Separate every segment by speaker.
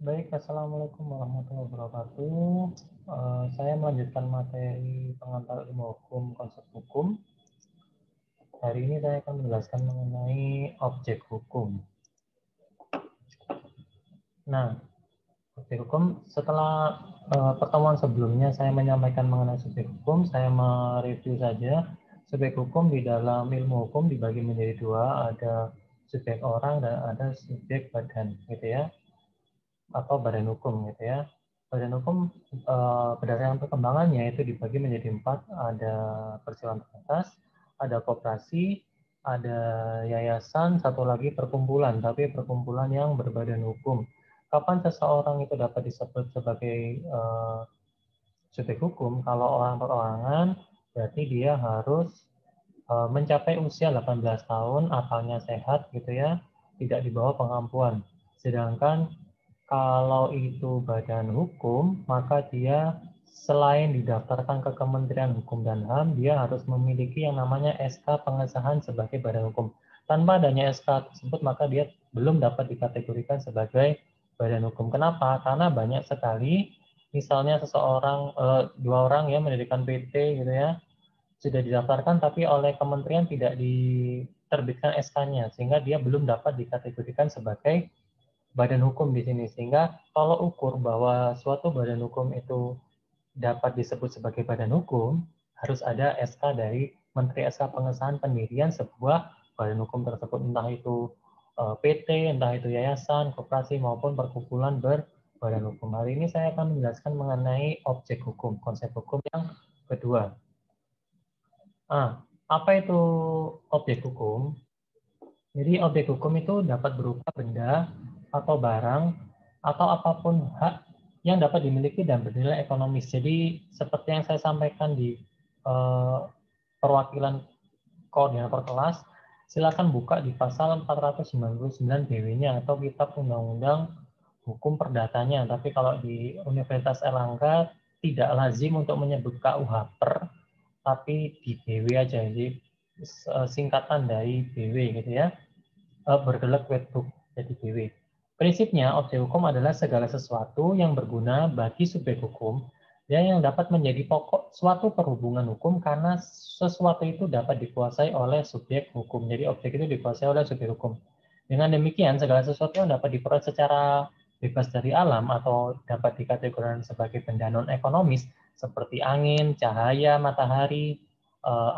Speaker 1: Baik, Assalamualaikum warahmatullahi wabarakatuh. Saya melanjutkan materi pengantar ilmu hukum, konsep hukum. Hari ini saya akan menjelaskan mengenai objek hukum. Nah, objek hukum setelah pertemuan sebelumnya saya menyampaikan mengenai subjek hukum, saya mereview saja. Subjek hukum di dalam ilmu hukum dibagi menjadi dua, ada subjek orang dan ada subjek badan, gitu ya. Atau badan hukum gitu ya. Badan hukum berdasarkan perkembangannya itu dibagi menjadi empat, ada persiapan terbatas, ada koperasi, ada yayasan, satu lagi perkumpulan, tapi perkumpulan yang berbadan hukum. Kapan seseorang itu dapat disebut sebagai subjek hukum? Kalau orang perorangan, berarti dia harus mencapai usia 18 tahun, akalnya sehat gitu ya, tidak di bawah pengampuan. Sedangkan kalau itu badan hukum, maka dia selain didaftarkan ke Kementerian Hukum dan HAM, dia harus memiliki yang namanya SK pengesahan sebagai badan hukum. Tanpa adanya SK tersebut, maka dia belum dapat dikategorikan sebagai badan hukum. Kenapa? Karena banyak sekali, misalnya seseorang, dua orang ya mendirikan PT gitu ya, sudah didaftarkan tapi oleh kementerian tidak diterbitkan SK-nya, sehingga dia belum dapat dikategorikan sebagai badan hukum di sini. Sehingga kalau ukur bahwa suatu badan hukum itu dapat disebut sebagai badan hukum, harus ada SK dari Menteri SK pengesahan pendirian sebuah badan hukum tersebut, entah itu PT, entah itu yayasan, koperasi maupun perkumpulan berbadan hukum. Hari ini saya akan menjelaskan mengenai objek hukum, konsep hukum yang kedua. Apa itu objek hukum? Jadi objek hukum itu dapat berupa benda atau barang atau apapun hak yang dapat dimiliki dan bernilai ekonomis. Jadi seperti yang saya sampaikan di perwakilan koordinator kelas, silakan buka di pasal 499 BW-nya atau kitab undang-undang hukum perdatanya. Tapi kalau di Universitas Erlangga tidak lazim untuk menyebut KUH-per, tapi di BW aja. Jadi singkatan dari BW gitu ya. Bergerak webbook jadi BW. Prinsipnya, objek hukum adalah segala sesuatu yang berguna bagi subjek hukum dan yang dapat menjadi pokok suatu perhubungan hukum karena sesuatu itu dapat dikuasai oleh subjek hukum. Jadi objek itu dikuasai oleh subjek hukum. Dengan demikian, segala sesuatu yang dapat diperoleh secara bebas dari alam atau dapat dikategorikan sebagai benda non-ekonomis seperti angin, cahaya, matahari,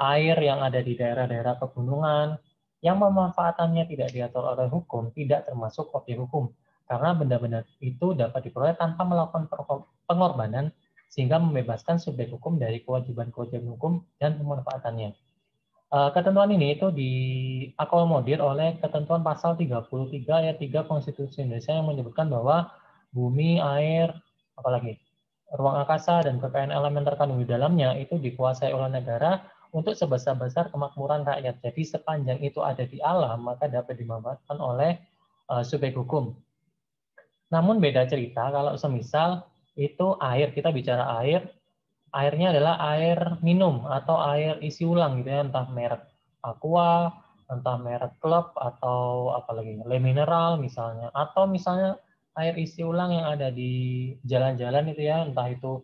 Speaker 1: air yang ada di daerah-daerah pegunungan, yang pemanfaatannya tidak diatur oleh hukum tidak termasuk objek hukum, karena benda-benda itu dapat diperoleh tanpa melakukan pengorbanan sehingga membebaskan subjek hukum dari kewajiban-kewajiban hukum dan pemanfaatannya. Ketentuan ini itu diakomodir oleh ketentuan pasal 33 ayat 3 Konstitusi Indonesia yang menyebutkan bahwa bumi, air, apalagi ruang angkasa dan kekayaan elemen terkandung di dalamnya itu dikuasai oleh negara untuk sebesar-besar kemakmuran rakyat. Jadi sepanjang itu ada di alam, maka dapat dimanfaatkan oleh subjek hukum. Namun beda cerita kalau semisal itu air, kita bicara air, airnya adalah air minum atau air isi ulang gitu ya, entah merek Aqua, entah merek Club atau apalagi Le Mineral misalnya, atau misalnya air isi ulang yang ada di jalan-jalan itu ya, entah itu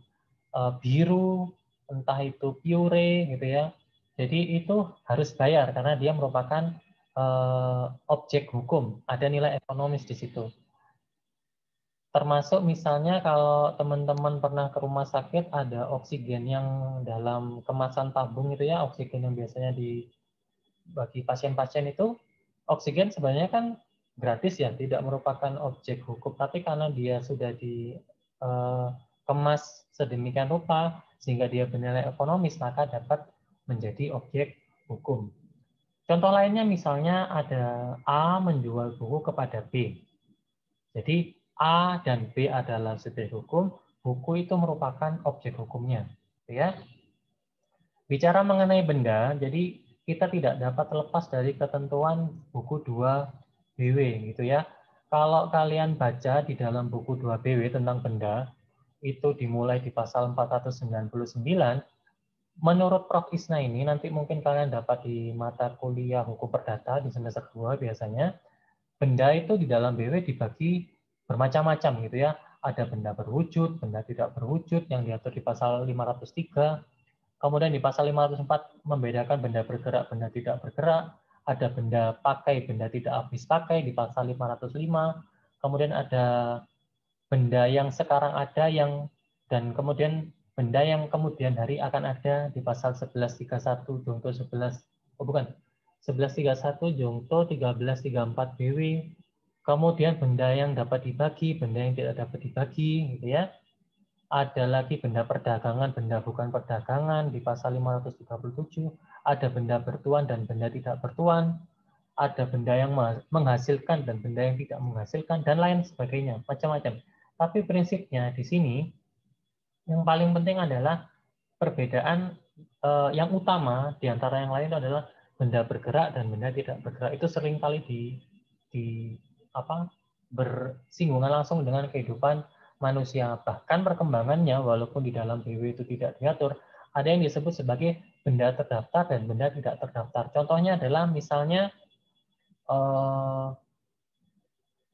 Speaker 1: biru, entah itu pure gitu ya. Jadi itu harus bayar karena dia merupakan objek hukum, ada nilai ekonomis di situ. Termasuk misalnya kalau teman-teman pernah ke rumah sakit, ada oksigen yang dalam kemasan tabung itu ya, oksigen yang biasanya bagi pasien-pasien itu, oksigen sebenarnya kan gratis ya, tidak merupakan objek hukum, tapi karena dia sudah dikemas sedemikian rupa, sehingga dia bernilai ekonomis, maka dapat menjadi objek hukum. Contoh lainnya misalnya ada A menjual buku kepada B. Jadi A dan B adalah subjek hukum, buku itu merupakan objek hukumnya. Ya. Bicara mengenai benda, jadi kita tidak dapat lepas dari ketentuan buku 2 BW gitu ya. Kalau kalian baca di dalam buku 2 BW tentang benda, itu dimulai di pasal 499, menurut Prof. Isna ini, nanti mungkin kalian dapat di mata kuliah hukum perdata di semester 2 biasanya, benda itu di dalam BW dibagi bermacam-macam gitu ya. Ada benda berwujud, benda tidak berwujud yang diatur di pasal 503. Kemudian di pasal 504 membedakan benda bergerak, benda tidak bergerak. Ada benda pakai, benda tidak habis pakai di pasal 505. Kemudian ada benda yang sekarang ada dan kemudian benda yang kemudian hari akan ada di pasal 1131 Jungto 1131 Jungto 1334 BW. Kemudian benda yang dapat dibagi, benda yang tidak dapat dibagi, gitu ya. Ada lagi benda perdagangan, benda bukan perdagangan di pasal 537. Ada benda bertuan dan benda tidak bertuan. Ada benda yang menghasilkan dan benda yang tidak menghasilkan, dan lain sebagainya, macam-macam. Tapi prinsipnya di sini yang paling penting adalah perbedaan yang utama di antara yang lain adalah benda bergerak dan benda tidak bergerak. Itu seringkali bersinggungan langsung dengan kehidupan manusia. Bahkan perkembangannya walaupun di dalam BW itu tidak diatur, ada yang disebut sebagai benda terdaftar dan benda tidak terdaftar. Contohnya adalah misalnya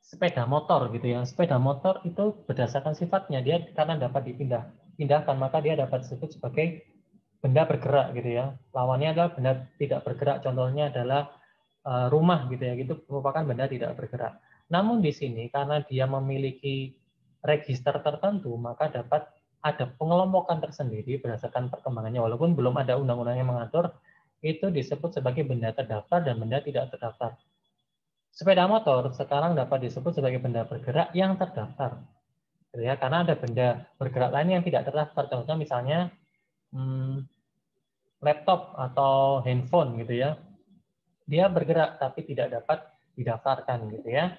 Speaker 1: sepeda motor gitu ya. Sepeda motor itu berdasarkan sifatnya dia karena dapat dipindahkan, maka dia dapat disebut sebagai benda bergerak gitu ya. Lawannya adalah benda tidak bergerak. Contohnya adalah rumah gitu ya. Itu merupakan benda tidak bergerak. Namun di sini karena dia memiliki register tertentu, maka dapat ada pengelompokan tersendiri berdasarkan perkembangannya. Walaupun belum ada undang-undang yang mengatur, itu disebut sebagai benda terdaftar dan benda tidak terdaftar. Sepeda motor sekarang dapat disebut sebagai benda bergerak yang terdaftar, gitu ya, karena ada benda bergerak lain yang tidak terdaftar. Contohnya misalnya laptop atau handphone, gitu ya, dia bergerak tapi tidak dapat didaftarkan, gitu ya.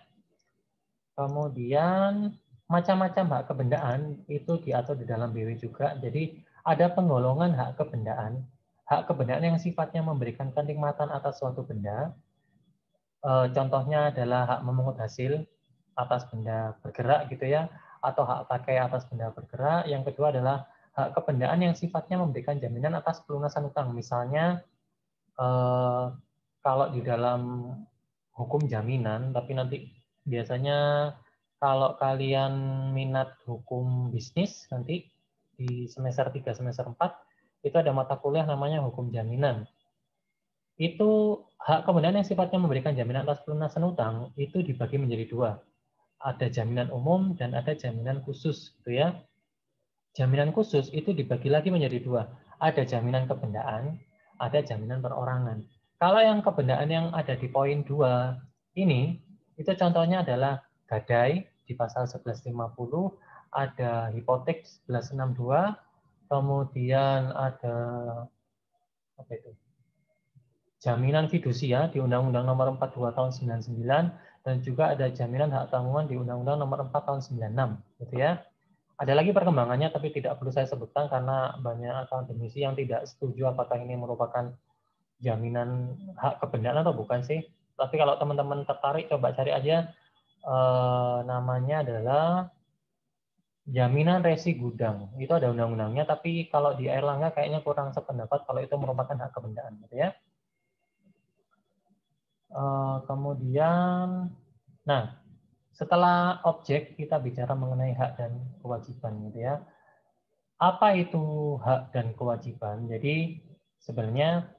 Speaker 1: Kemudian macam-macam hak kebendaan itu diatur di dalam BW juga. Jadi ada penggolongan hak kebendaan yang sifatnya memberikan kenikmatan atas suatu benda. Contohnya adalah hak memungut hasil atas benda bergerak gitu ya, atau hak pakai atas benda bergerak. Yang kedua adalah hak kebendaan yang sifatnya memberikan jaminan atas pelunasan utang. Misalnya kalau di dalam hukum jaminan, tapi nanti biasanya kalau kalian minat hukum bisnis nanti di semester 3, semester 4 itu ada mata kuliah namanya hukum jaminan. Itu hak kebendaan yang sifatnya memberikan jaminan atas pelunasan utang itu dibagi menjadi dua. Ada jaminan umum dan ada jaminan khusus, gitu ya. Jaminan khusus itu dibagi lagi menjadi dua. Ada jaminan kebendaan, ada jaminan perorangan. Kalau yang kebendaan yang ada di poin 2 ini, itu contohnya adalah gadai di pasal 1150, ada hipotek 1162, kemudian ada apa itu? Jaminan fidusia di Undang-Undang Nomor 42 Tahun 99, dan juga ada jaminan hak tanggungan di Undang-Undang Nomor 4 Tahun 96, gitu ya. Ada lagi perkembangannya tapi tidak perlu saya sebutkan karena banyak akademisi yang tidak setuju apakah ini merupakan jaminan hak kebendaan atau bukan sih. Tapi kalau teman-teman tertarik coba cari aja, namanya adalah jaminan resi gudang. Itu ada undang-undangnya, tapi kalau di Airlangga kayaknya kurang sependapat kalau itu merupakan hak kebendaan, gitu ya. Kemudian, nah, setelah objek kita bicara mengenai hak dan kewajiban, gitu ya. Apa itu hak dan kewajiban? Jadi sebenarnya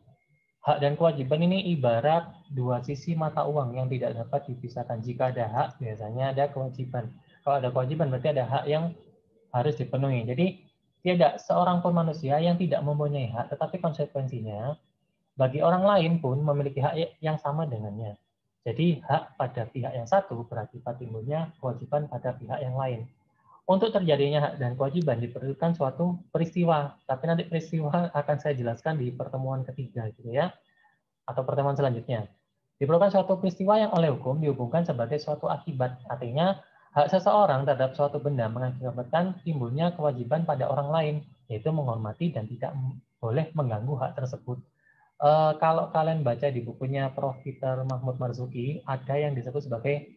Speaker 1: hak dan kewajiban ini ibarat dua sisi mata uang yang tidak dapat dipisahkan. Jika ada hak, biasanya ada kewajiban. Kalau ada kewajiban, berarti ada hak yang harus dipenuhi. Jadi tidak seorang pun manusia yang tidak mempunyai hak, tetapi konsekuensinya bagi orang lain pun memiliki hak yang sama dengannya. Jadi hak pada pihak yang satu berakibat timbulnya kewajiban pada pihak yang lain. Untuk terjadinya hak dan kewajiban diperlukan suatu peristiwa, tapi nanti peristiwa akan saya jelaskan di pertemuan ketiga, gitu ya, atau pertemuan selanjutnya. Diperlukan suatu peristiwa yang oleh hukum dihubungkan sebagai suatu akibat. Artinya hak seseorang terhadap suatu benda mengakibatkan timbulnya kewajiban pada orang lain, yaitu menghormati dan tidak boleh mengganggu hak tersebut. Kalau kalian baca di bukunya Prof. Peter Mahmud Marzuki, ada yang disebut sebagai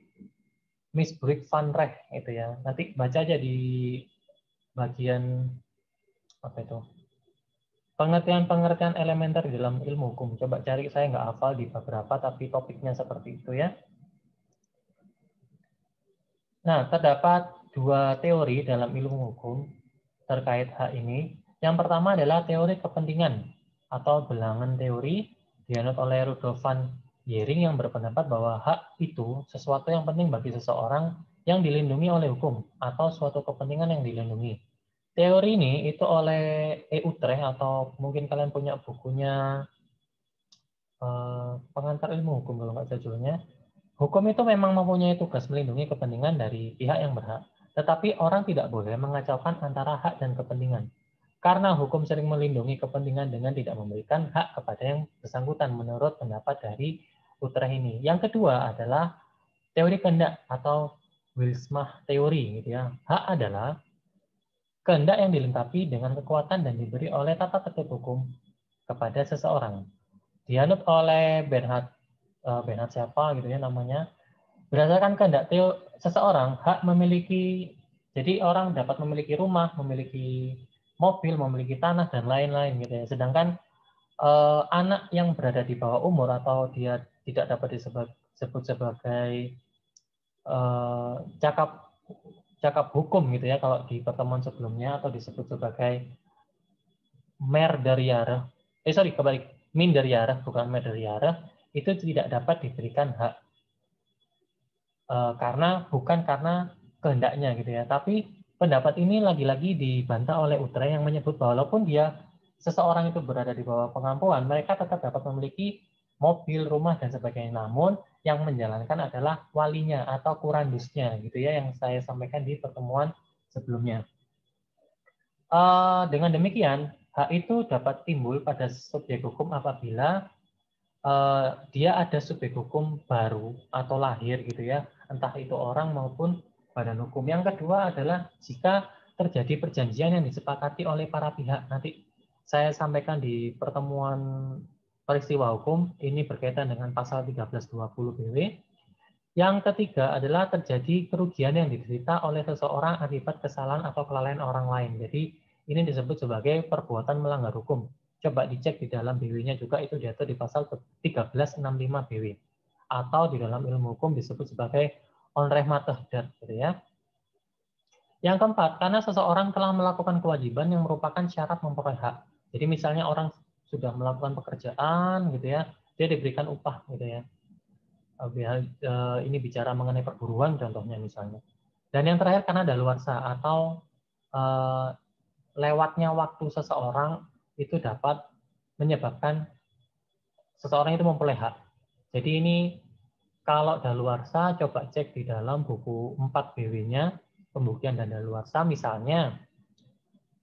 Speaker 1: Misbruik van Recht, itu ya. Nanti baca aja di bagian apa itu, pengertian-pengertian elementer di dalam ilmu hukum. Coba cari, saya nggak hafal di beberapa, tapi topiknya seperti itu ya. Nah, terdapat dua teori dalam ilmu hukum terkait hak ini. Yang pertama adalah teori kepentingan atau bilangan teori dianut oleh Rudolf van Jering yang berpendapat bahwa hak itu sesuatu yang penting bagi seseorang yang dilindungi oleh hukum atau suatu kepentingan yang dilindungi. Teori ini itu oleh E. Utrecht atau mungkin kalian punya bukunya pengantar ilmu hukum kalau nggak salah judulnya. Hukum itu memang mempunyai tugas melindungi kepentingan dari pihak yang berhak, tetapi orang tidak boleh mengacaukan antara hak dan kepentingan. Karena hukum sering melindungi kepentingan dengan tidak memberikan hak kepada yang bersangkutan menurut pendapat dari Utrecht ini. Yang kedua adalah teori kehendak atau Wilsmach teori gitu ya. Hak adalah kehendak yang dilengkapi dengan kekuatan dan diberi oleh tata tertib hukum kepada seseorang. Dianut oleh Bernhard siapa gitu ya namanya. Berdasarkan kehendak seseorang, hak memiliki, jadi orang dapat memiliki rumah, memiliki mobil, memiliki tanah, dan lain-lain gitu ya. Sedangkan anak yang berada di bawah umur atau dia tidak dapat disebut sebagai cakap hukum gitu ya, kalau di pertemuan sebelumnya, atau disebut sebagai minderjarigen, bukan meerderjarigen, itu tidak dapat diberikan hak. Bukan karena kehendaknya gitu ya, tapi pendapat ini lagi-lagi dibantah oleh Utrecht yang menyebut bahwa walaupun seseorang itu berada di bawah pengampuan, mereka tetap dapat memiliki mobil, rumah, dan sebagainya. Namun yang menjalankan adalah walinya atau kurandusnya gitu ya, yang saya sampaikan di pertemuan sebelumnya. Dengan demikian, hak itu dapat timbul pada subjek hukum apabila dia ada subjek hukum baru atau lahir gitu ya, entah itu orang maupun badan hukum. Yang kedua adalah jika terjadi perjanjian yang disepakati oleh para pihak. Nanti saya sampaikan di pertemuan peristiwa hukum, ini berkaitan dengan pasal 1320 BW. Yang ketiga adalah terjadi kerugian yang diderita oleh seseorang akibat kesalahan atau kelalaian orang lain. Jadi ini disebut sebagai perbuatan melanggar hukum. Coba dicek di dalam BW-nya juga, itu diatur di pasal 1365 BW. Atau di dalam ilmu hukum disebut sebagai onrechtmatigheid gitu ya. Yang keempat, karena seseorang telah melakukan kewajiban yang merupakan syarat memperoleh hak. Jadi misalnya orang sudah melakukan pekerjaan gitu ya, dia diberikan upah gitu ya. Ini bicara mengenai perburuan contohnya misalnya. Dan yang terakhir karena daluarsa atau lewatnya waktu seseorang itu dapat menyebabkan seseorang itu memperoleh hak. Jadi ini kalau daluarsa coba cek di dalam buku 4 BW-nya, pembuktian dan daluarsa. Misalnya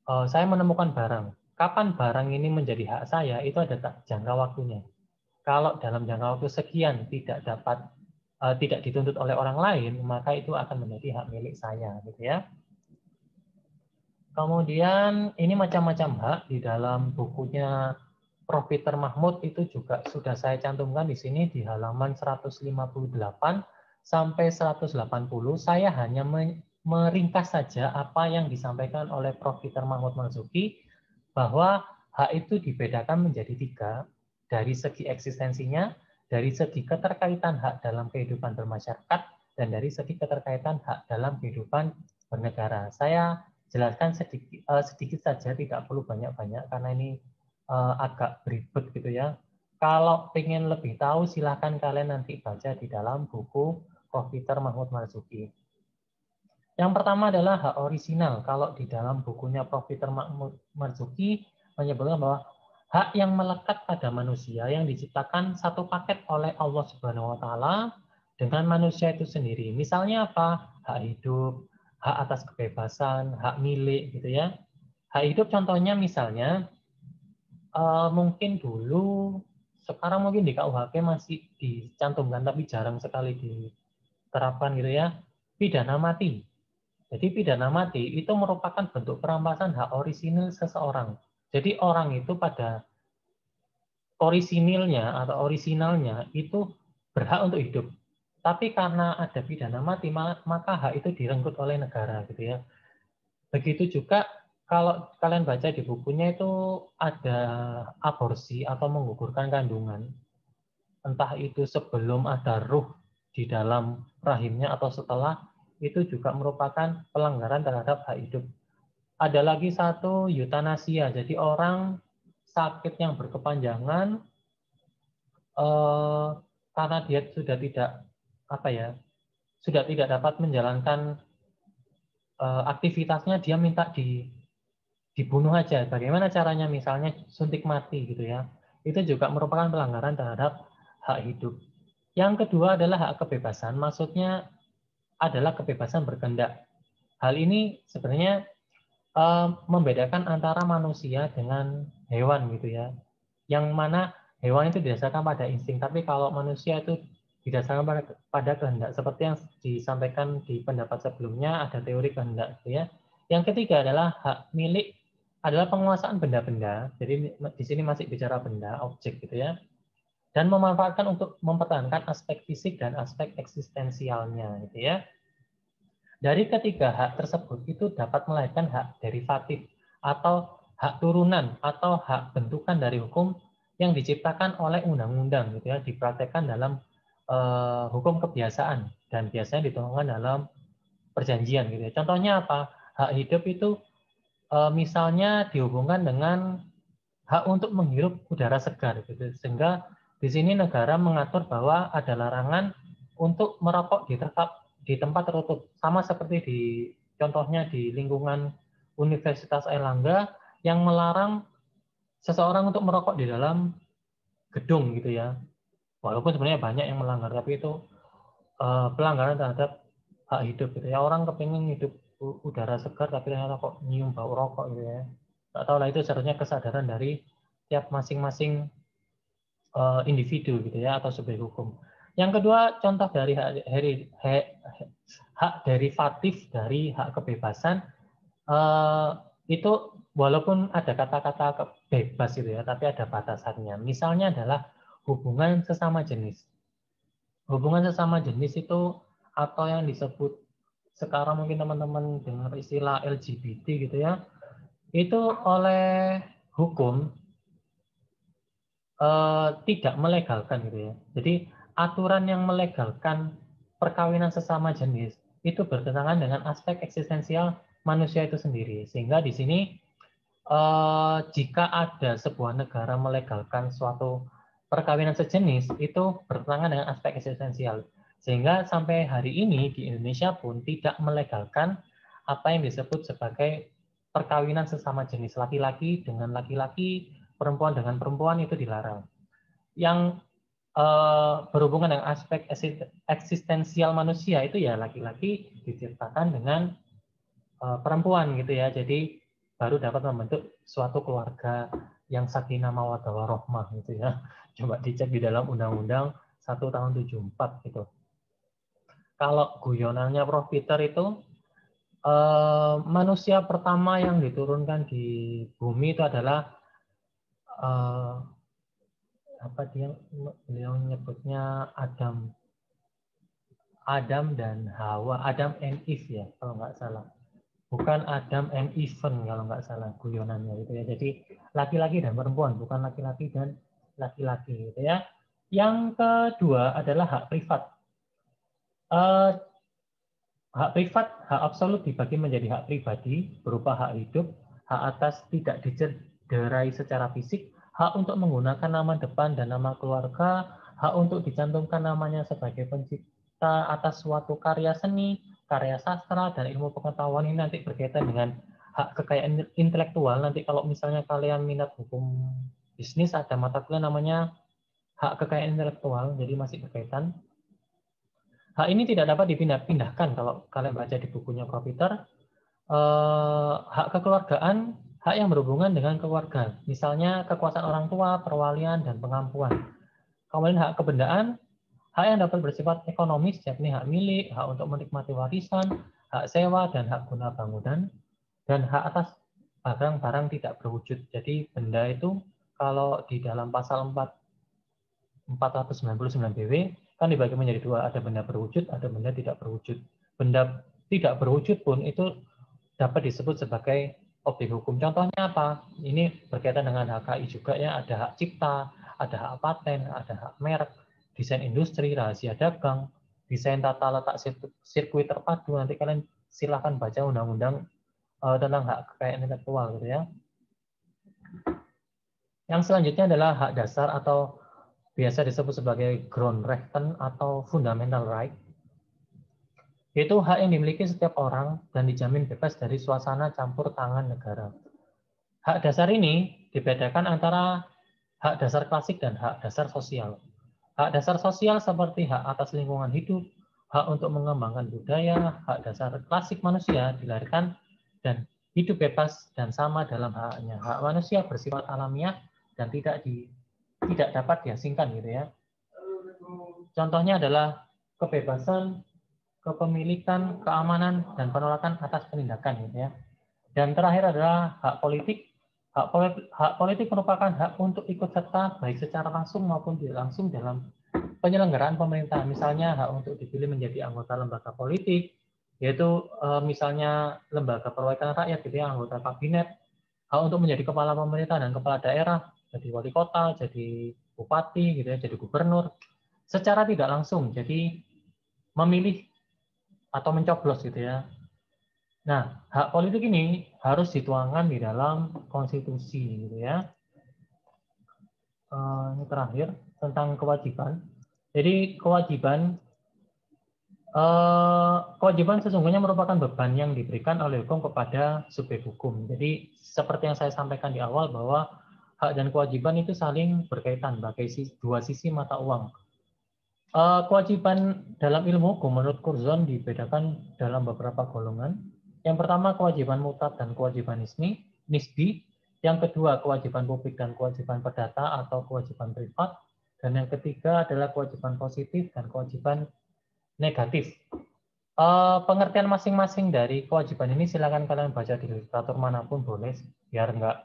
Speaker 1: saya menemukan barang. Kapan barang ini menjadi hak saya, itu ada jangka waktunya. Kalau dalam jangka waktu sekian tidak dituntut oleh orang lain, maka itu akan menjadi hak milik saya gitu ya. Kemudian ini macam-macam hak di dalam bukunya Prof. Peter Mahmud itu juga sudah saya cantumkan di sini di halaman 158 sampai 180. Saya hanya meringkas saja apa yang disampaikan oleh Prof. Peter Mahmud Marzuki, bahwa hak itu dibedakan menjadi 3, dari segi eksistensinya, dari segi keterkaitan hak dalam kehidupan bermasyarakat, dan dari segi keterkaitan hak dalam kehidupan bernegara. Saya jelaskan sedikit saja, tidak perlu banyak-banyak karena ini agak beribet gitu ya. Kalau ingin lebih tahu, silahkan kalian nanti baca di dalam buku Prof. Peter Mahmud Marzuki. Yang pertama adalah hak orisinal. Kalau di dalam bukunya Prof. Peter Mahmud Marzuki menyebutkan bahwa hak yang melekat pada manusia yang diciptakan satu paket oleh Allah Subhanahu wa taala dengan manusia itu sendiri. Misalnya apa? Hak hidup, hak atas kebebasan, hak milik gitu ya. Hak hidup contohnya misalnya mungkin dulu, sekarang mungkin di KUHP masih dicantumkan tapi jarang sekali diterapkan gitu ya. Pidana mati. Jadi pidana mati itu merupakan bentuk perampasan hak orisinil seseorang. Jadi orang itu pada orisinalnya itu berhak untuk hidup. Tapi karena ada pidana mati, maka hak itu direnggut oleh negara gitu ya. Begitu juga kalau kalian baca di bukunya itu ada aborsi atau menggugurkan kandungan. Entah itu sebelum ada ruh di dalam rahimnya atau setelah, itu juga merupakan pelanggaran terhadap hak hidup. Ada lagi satu, eutanasia. Jadi orang sakit yang berkepanjangan karena dia sudah tidak sudah tidak dapat menjalankan aktivitasnya, dia minta dibunuh aja. Bagaimana caranya? Misalnya suntik mati gitu ya. Itu juga merupakan pelanggaran terhadap hak hidup. Yang kedua adalah hak kebebasan. Maksudnya adalah kebebasan berkehendak. Hal ini sebenarnya membedakan antara manusia dengan hewan gitu ya. Yang mana hewan itu didasarkan pada insting, tapi kalau manusia itu didasarkan pada kehendak. Seperti yang disampaikan di pendapat sebelumnya, ada teori kehendak gitu ya. Yang ketiga adalah hak milik, adalah penguasaan benda-benda. Jadi di sini masih bicara benda, objek gitu ya. Dan memanfaatkan untuk mempertahankan aspek fisik dan aspek eksistensialnya gitu ya. Dari ketiga hak tersebut itu dapat melahirkan hak derivatif atau hak turunan atau hak bentukan dari hukum yang diciptakan oleh undang-undang gitu ya, dipraktekkan dalam hukum kebiasaan dan biasanya dituangkan dalam perjanjian gitu ya. Contohnya apa? Hak hidup itu misalnya dihubungkan dengan hak untuk menghirup udara segar gitu. Sehingga di sini negara mengatur bahwa ada larangan untuk merokok di tempat tertutup, sama seperti di contohnya di lingkungan Universitas Airlangga yang melarang seseorang untuk merokok di dalam gedung gitu ya. Walaupun sebenarnya banyak yang melanggar, tapi itu pelanggaran terhadap hak hidup gitu ya. Orang kepingin hidup udara segar tapi ternyata kok nyium bau rokok gitu ya. Tak tahu lah, itu seharusnya kesadaran dari tiap masing-masing individu gitu ya, atau subjek hukum. Yang kedua, contoh dari hak derivatif dari hak kebebasan itu walaupun ada kata-kata bebas gitu ya, tapi ada batasannya. Misalnya adalah hubungan sesama jenis. Hubungan sesama jenis itu atau yang disebut sekarang mungkin teman-teman dengar istilah LGBT gitu ya, itu oleh hukum tidak melegalkan gitu ya. Jadi aturan yang melegalkan perkawinan sesama jenis itu bertentangan dengan aspek eksistensial manusia itu sendiri. Sehingga di sini jika ada sebuah negara melegalkan suatu perkawinan sejenis itu bertentangan dengan aspek eksistensial. Sehingga sampai hari ini di Indonesia pun tidak melegalkan apa yang disebut sebagai perkawinan sesama jenis, laki-laki dengan laki-laki, perempuan dengan perempuan, itu dilarang. Yang berhubungan dengan aspek eksistensial manusia itu ya laki-laki diciptakan dengan perempuan gitu ya. Jadi baru dapat membentuk suatu keluarga yang sakinah mawaddah warahmah gitu ya. Coba dicek di dalam Undang-Undang 1 tahun 74 gitu. Kalau guyonannya Prof. Peter itu manusia pertama yang diturunkan di bumi itu adalah apa beliau menyebutnya Adam dan Hawa, Adam and Eve ya kalau nggak salah. Bukan Adam and Even kalau nggak salah guyonannya gitu ya. Jadi laki-laki dan perempuan, bukan laki-laki dan laki-laki gitu ya. Yang kedua adalah hak privat. Hak privat, hak absolut dibagi menjadi hak pribadi berupa hak hidup, hak atas tidak dicederai secara fisik, hak untuk menggunakan nama depan dan nama keluarga, hak untuk dicantumkan namanya sebagai pencipta atas suatu karya seni, karya sastra, dan ilmu pengetahuan. Ini nanti berkaitan dengan hak kekayaan intelektual. Nanti kalau misalnya kalian minat hukum bisnis, ada mata kuliah namanya hak kekayaan intelektual, jadi masih berkaitan. Hak ini tidak dapat dipindah-pindahkan kalau kalian baca di bukunya Prof. Peter. Hak kekeluargaan, hak yang berhubungan dengan keluarga. Misalnya kekuasaan orang tua, perwalian, dan pengampuan. Kemudian hak kebendaan, hak yang dapat bersifat ekonomis, yakni hak milik, hak untuk menikmati warisan, hak sewa, dan hak guna bangunan. Dan hak atas barang-barang tidak berwujud. Jadi benda itu kalau di dalam pasal 499 BW kan dibagi menjadi dua, ada benda berwujud, ada benda tidak berwujud. Benda tidak berwujud pun itu dapat disebut sebagai objek hukum. Contohnya apa? Ini berkaitan dengan HKI juga ya, ada hak cipta, ada hak paten, ada hak merek, desain industri, rahasia dagang, desain tata letak sirkuit terpadu, nanti kalian silahkan baca undang-undang tentang hak kekayaan intelektual gitu ya. Yang selanjutnya adalah hak dasar atau biasa disebut sebagai Grundrechten atau fundamental right. Yaitu hak yang dimiliki setiap orang dan dijamin bebas dari suasana campur tangan negara. Hak dasar ini dibedakan antara hak dasar klasik dan hak dasar sosial. Hak dasar sosial seperti hak atas lingkungan hidup, hak untuk mengembangkan budaya, hak dasar klasik manusia dilahirkan dan hidup bebas dan sama dalam haknya. Hak manusia bersifat alamiah dan tidak dapat diasingkan gitu ya. Contohnya adalah kebebasan, kepemilikan, keamanan, dan penolakan atas penindakan gitu ya. Dan terakhir adalah hak politik. Hak politik merupakan hak untuk ikut serta baik secara langsung maupun tidak langsung dalam penyelenggaraan pemerintah. Misalnya hak untuk dipilih menjadi anggota lembaga politik, yaitu misalnya lembaga perwakilan rakyat gitu ya, anggota kabinet, hak untuk menjadi kepala pemerintah dan kepala daerah, jadi wali kota, jadi bupati gitu ya, jadi gubernur, secara tidak langsung, jadi memilih atau mencoblos gitu ya. Nah, hak politik ini harus dituangkan di dalam konstitusi gitu ya. Ini terakhir tentang kewajiban. Jadi kewajiban sesungguhnya merupakan beban yang diberikan oleh hukum kepada subjek hukum. Jadi seperti yang saya sampaikan di awal bahwa hak dan kewajiban itu saling berkaitan sebagai dua sisi mata uang. Kewajiban dalam ilmu hukum menurut Curzon dibedakan dalam beberapa golongan. Yang pertama kewajiban mutlak dan kewajiban nisbi. Yang kedua kewajiban publik dan kewajiban perdata atau kewajiban privat. Dan yang ketiga adalah kewajiban positif dan kewajiban negatif. Pengertian masing-masing dari kewajiban ini silakan kalian baca di literatur manapun boleh, biar nggak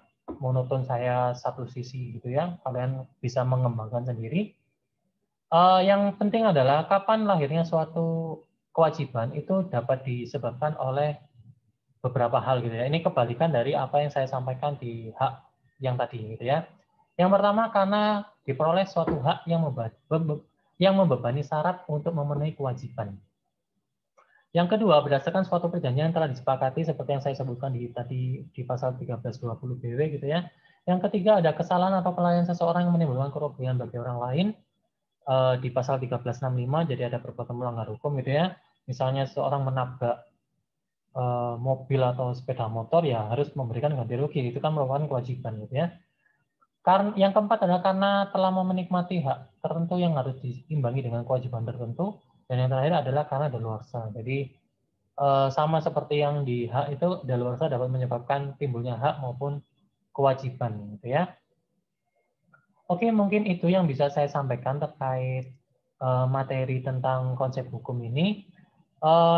Speaker 1: monoton saya satu sisi gitu ya. Kalian bisa mengembangkan sendiri. Yang penting adalah kapan lahirnya suatu kewajiban itu dapat disebabkan oleh beberapa hal gitu ya. Ini kebalikan dari apa yang saya sampaikan di hak yang tadi gitu ya. Yang pertama karena diperoleh suatu hak yang membebani syarat untuk memenuhi kewajiban. Yang kedua berdasarkan suatu perjanjian yang telah disepakati seperti yang saya sebutkan tadi di pasal 1320 BW gitu ya. Yang ketiga ada kesalahan atau kelalaian seseorang yang menimbulkan kerugian bagi orang lain. Di pasal 1365 jadi ada perbuatan melanggar hukum gitu ya. Misalnya seorang menabrak mobil atau sepeda motor ya harus memberikan ganti rugi, itu kan merupakan kewajiban gitu ya. Karena yang keempat adalah karena telah menikmati hak tertentu yang harus diimbangi dengan kewajiban tertentu, dan yang terakhir adalah karena daluarsa. Jadi sama seperti yang di hak itu, daluarsa dapat menyebabkan timbulnya hak maupun kewajiban gitu ya. Oke, mungkin itu yang bisa saya sampaikan terkait materi tentang konsep hukum ini.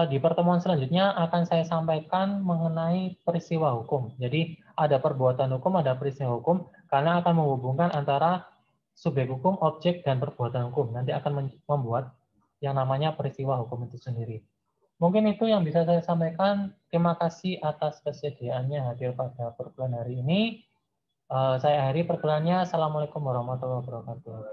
Speaker 1: Di pertemuan selanjutnya akan saya sampaikan mengenai peristiwa hukum. Jadi ada perbuatan hukum, ada peristiwa hukum, karena akan menghubungkan antara subjek hukum, objek, dan perbuatan hukum. Nanti akan membuat yang namanya peristiwa hukum itu sendiri. Mungkin itu yang bisa saya sampaikan. Terima kasih atas kesediaannya hadir pada perkuliahan hari ini. Saya akhiri perkuliahannya. Assalamualaikum warahmatullahi wabarakatuh.